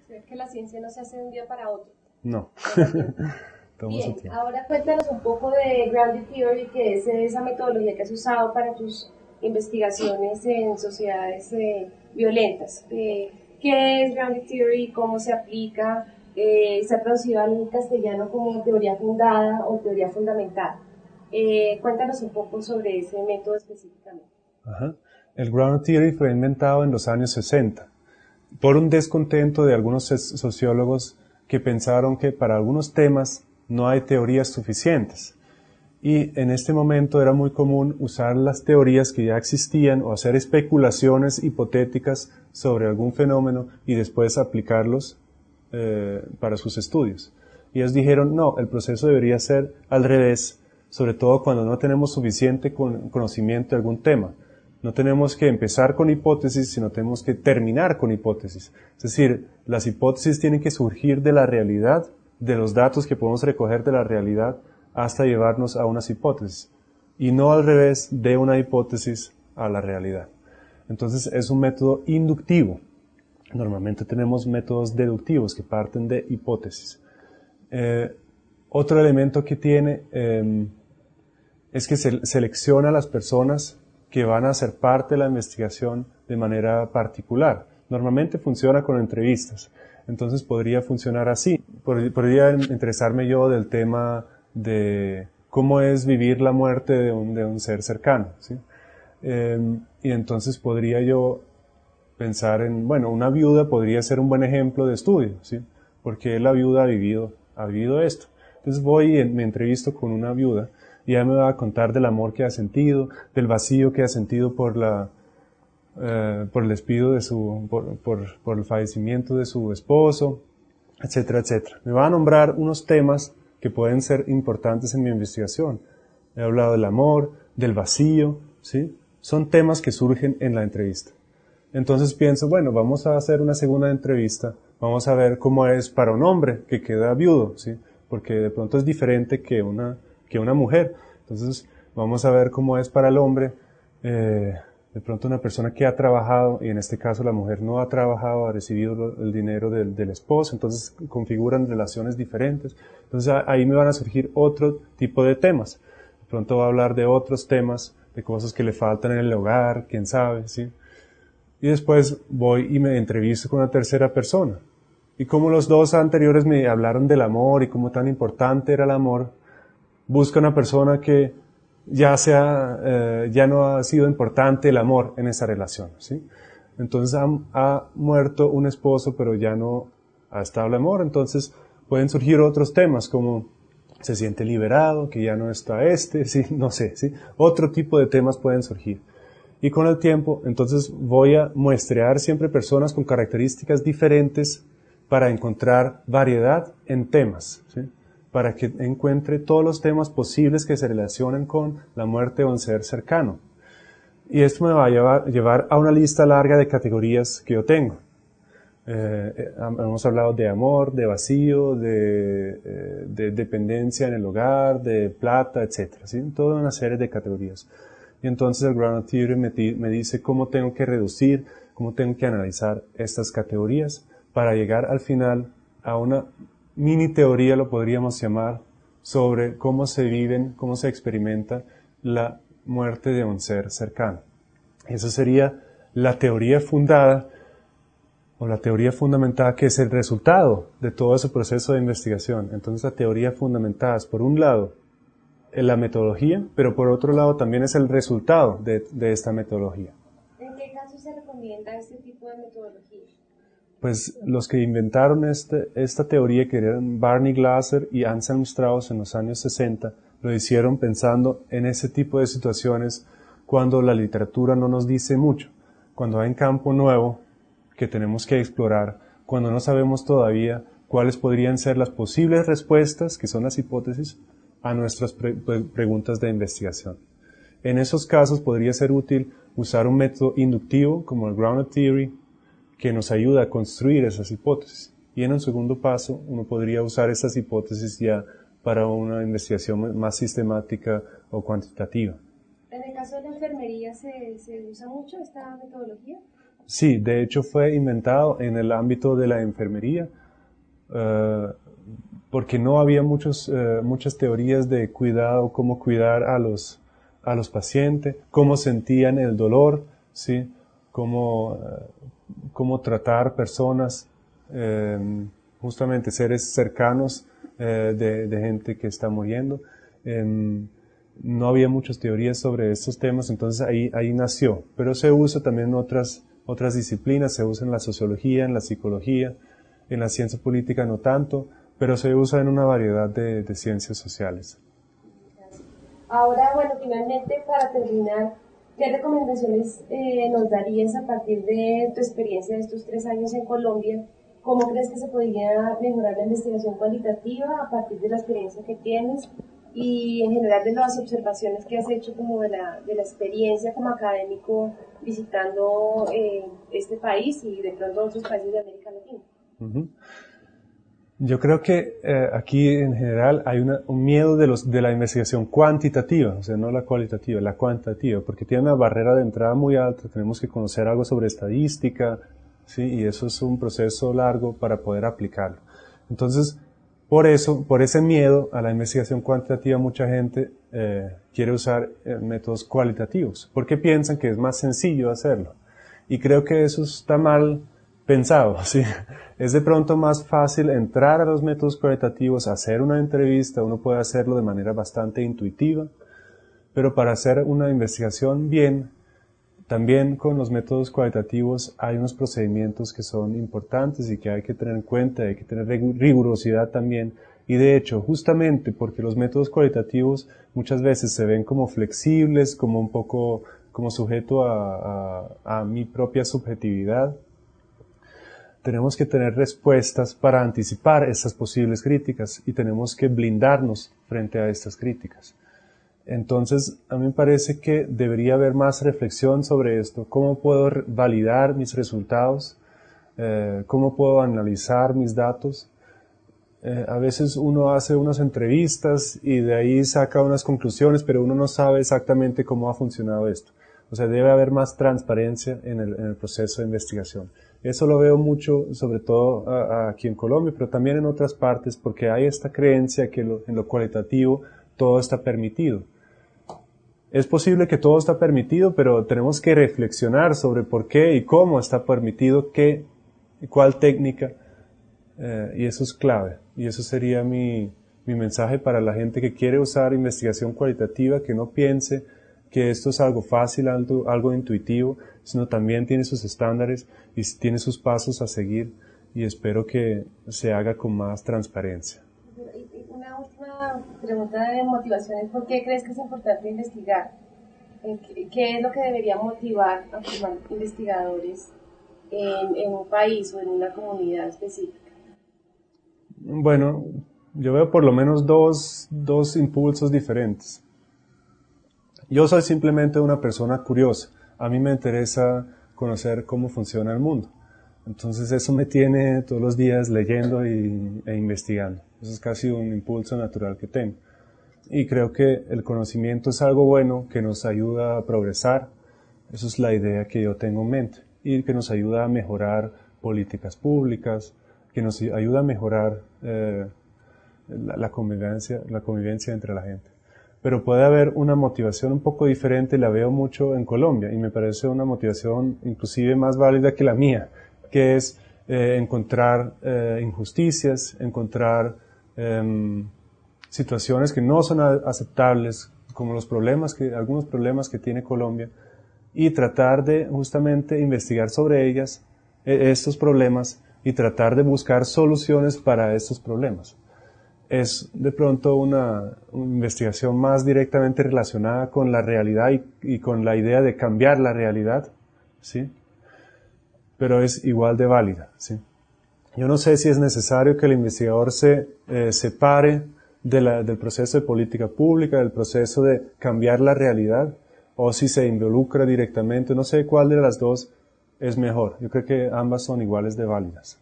sea, que la ciencia no se hace de un día para otro. No. Bien, ahora cuéntanos un poco de Grounded Theory, que es esa metodología que has usado para tus investigaciones en sociedades violentas. ¿Qué es Grounded Theory? ¿Cómo se aplica? Se ha traducido al castellano como teoría fundada o teoría fundamental. Cuéntanos un poco sobre ese método específicamente. Ajá. El Grounded Theory fue inventado en los años 60 por un descontento de algunos sociólogos que pensaron que para algunos temas no hay teorías suficientes. Y en este momento era muy común usar las teorías que ya existían o hacer especulaciones hipotéticas sobre algún fenómeno y después aplicarlos para sus estudios. Y ellos dijeron, no, el proceso debería ser al revés, sobre todo cuando no tenemos suficiente conocimiento de algún tema. No tenemos que empezar con hipótesis, sino tenemos que terminar con hipótesis. Es decir, las hipótesis tienen que surgir de la realidad, de los datos que podemos recoger de la realidad, hasta llevarnos a unas hipótesis. Y no al revés, de una hipótesis a la realidad. Entonces es un método inductivo. Normalmente tenemos métodos deductivos que parten de hipótesis. Otro elemento que tiene es que selecciona a las personas que van a ser parte de la investigación de manera particular. Normalmente funciona con entrevistas, entonces podría funcionar así. Podría interesarme yo del tema de cómo es vivir la muerte de un ser cercano, ¿sí? Y entonces podría yo pensar en, bueno, una viuda podría ser un buen ejemplo de estudio, ¿sí? Porque la viuda ha vivido esto. Entonces voy y me entrevisto con una viuda y ella me va a contar del amor que ha sentido, del vacío que ha sentido por el despido de por el fallecimiento de su esposo, etcétera, etcétera. Me va a nombrar unos temas que pueden ser importantes en mi investigación. He hablado del amor, del vacío, ¿sí? Son temas que surgen en la entrevista. Entonces pienso, bueno, vamos a hacer una segunda entrevista, vamos a ver cómo es para un hombre que queda viudo, ¿sí? Porque de pronto es diferente que una mujer. Entonces, vamos a ver cómo es para el hombre, de pronto una persona que ha trabajado, y en este caso la mujer no ha trabajado, ha recibido el dinero del esposo, entonces configuran relaciones diferentes. Entonces, ahí me van a surgir otro tipo de temas. De pronto va a hablar de otros temas, de cosas que le faltan en el hogar, quién sabe, ¿sí? Y después voy y me entrevisto con una tercera persona. Y como los dos anteriores me hablaron del amor y cómo tan importante era el amor, busca una persona que ya no ha sido importante el amor en esa relación, ¿sí? Entonces ha muerto un esposo, pero ya no ha estado el amor, entonces pueden surgir otros temas como se siente liberado, que ya no está ¿sí? No sé, ¿sí? Otro tipo de temas pueden surgir. Y con el tiempo, entonces voy a muestrear siempre personas con características diferentes para encontrar variedad en temas, ¿sí? Para que encuentre todos los temas posibles que se relacionen con la muerte de un ser cercano. Y esto me va a llevar a una lista larga de categorías que yo tengo. Hemos hablado de amor, de vacío, de dependencia en el hogar, de plata, etcétera, ¿sí? Toda una serie de categorías. Y entonces el Grounded Theory me dice cómo tengo que reducir, cómo tengo que analizar estas categorías para llegar al final a una mini teoría, lo podríamos llamar, sobre cómo se viven, cómo se experimenta la muerte de un ser cercano. Esa sería la teoría fundada o la teoría fundamentada, que es el resultado de todo ese proceso de investigación. Entonces la teoría fundamentada es, por un lado, en la metodología, pero por otro lado también es el resultado de esta metodología. ¿En qué casos se recomienda este tipo de metodología? Pues los que inventaron esta teoría, que eran Barney Glasser y Anselm Strauss en los años 60, lo hicieron pensando en ese tipo de situaciones cuando la literatura no nos dice mucho, cuando hay un campo nuevo que tenemos que explorar, cuando no sabemos todavía cuáles podrían ser las posibles respuestas, que son las hipótesis, a nuestras preguntas de investigación. En esos casos podría ser útil usar un método inductivo como el Grounded Theory, que nos ayuda a construir esas hipótesis. Y en un segundo paso, uno podría usar esas hipótesis ya para una investigación más sistemática o cuantitativa. ¿En el caso de la enfermería se usa mucho esta metodología? Sí, de hecho fue inventado en el ámbito de la enfermería, porque no había muchas teorías de cuidado, cómo cuidar a los pacientes, cómo sentían el dolor, ¿sí? Cómo tratar personas, justamente seres cercanos de gente que está muriendo. No había muchas teorías sobre estos temas, entonces ahí nació. Pero se usa también en otras disciplinas, se usa en la sociología, en la psicología, en la ciencia política no tanto, pero se usa en una variedad de ciencias sociales. Ahora, bueno, finalmente, para terminar, ¿qué recomendaciones nos darías a partir de tu experiencia de estos 3 años en Colombia? ¿Cómo crees que se podría mejorar la investigación cualitativa a partir de la experiencia que tienes y en general de las observaciones que has hecho como de la experiencia como académico visitando este país y de pronto otros países de América Latina? Uh-huh. Yo creo que aquí en general hay un miedo de la investigación cuantitativa, o sea, no la cualitativa, la cuantitativa, porque tiene una barrera de entrada muy alta, tenemos que conocer algo sobre estadística, ¿sí? Y eso es un proceso largo para poder aplicarlo. Entonces, por ese miedo a la investigación cuantitativa, mucha gente quiere usar métodos cualitativos, porque piensan que es más sencillo hacerlo. Y creo que eso está mal pensado, ¿sí? Es de pronto más fácil entrar a los métodos cualitativos, hacer una entrevista, uno puede hacerlo de manera bastante intuitiva, pero para hacer una investigación bien, también con los métodos cualitativos hay unos procedimientos que son importantes y que hay que tener en cuenta, hay que tener rigurosidad también. Y de hecho, justamente porque los métodos cualitativos muchas veces se ven como flexibles, como un poco como sujeto a mi propia subjetividad, tenemos que tener respuestas para anticipar estas posibles críticas y tenemos que blindarnos frente a estas críticas. Entonces, a mí me parece que debería haber más reflexión sobre esto. ¿Cómo puedo validar mis resultados? ¿Cómo puedo analizar mis datos? A veces uno hace unas entrevistas y de ahí saca unas conclusiones, pero uno no sabe exactamente cómo ha funcionado esto. O sea, debe haber más transparencia en el proceso de investigación. Eso lo veo mucho, sobre todo aquí en Colombia, pero también en otras partes, porque hay esta creencia que en lo cualitativo todo está permitido. Es posible que todo está permitido, pero tenemos que reflexionar sobre por qué y cómo está permitido, qué y cuál técnica, y eso es clave. Y eso sería mi mensaje para la gente que quiere usar investigación cualitativa, que no piense que esto es algo fácil, algo intuitivo, sino también tiene sus estándares y tiene sus pasos a seguir, y espero que se haga con más transparencia. Una última pregunta de motivación: ¿por qué crees que es importante investigar? ¿Qué es lo que debería motivar a formar investigadores en un país o en una comunidad específica? Bueno, yo veo por lo menos dos impulsos diferentes. Yo soy simplemente una persona curiosa. A mí me interesa conocer cómo funciona el mundo. Entonces eso me tiene todos los días leyendo e investigando. Eso es casi un impulso natural que tengo. Y creo que el conocimiento es algo bueno que nos ayuda a progresar. Eso es la idea que yo tengo en mente. Y que nos ayuda a mejorar políticas públicas, que nos ayuda a mejorar la convivencia entre la gente. Pero puede haber una motivación un poco diferente, la veo mucho en Colombia, y me parece una motivación inclusive más válida que la mía, que es encontrar injusticias, encontrar situaciones que no son aceptables, como algunos problemas que tiene Colombia, y tratar de justamente investigar sobre ellas, estos problemas, y tratar de buscar soluciones para estos problemas. Es de pronto una investigación más directamente relacionada con la realidad y con la idea de cambiar la realidad, ¿sí? Pero es igual de válida, ¿sí? Yo no sé si es necesario que el investigador se separe del proceso de política pública, del proceso de cambiar la realidad, o si se involucra directamente. No sé cuál de las dos es mejor. Yo creo que ambas son iguales de válidas.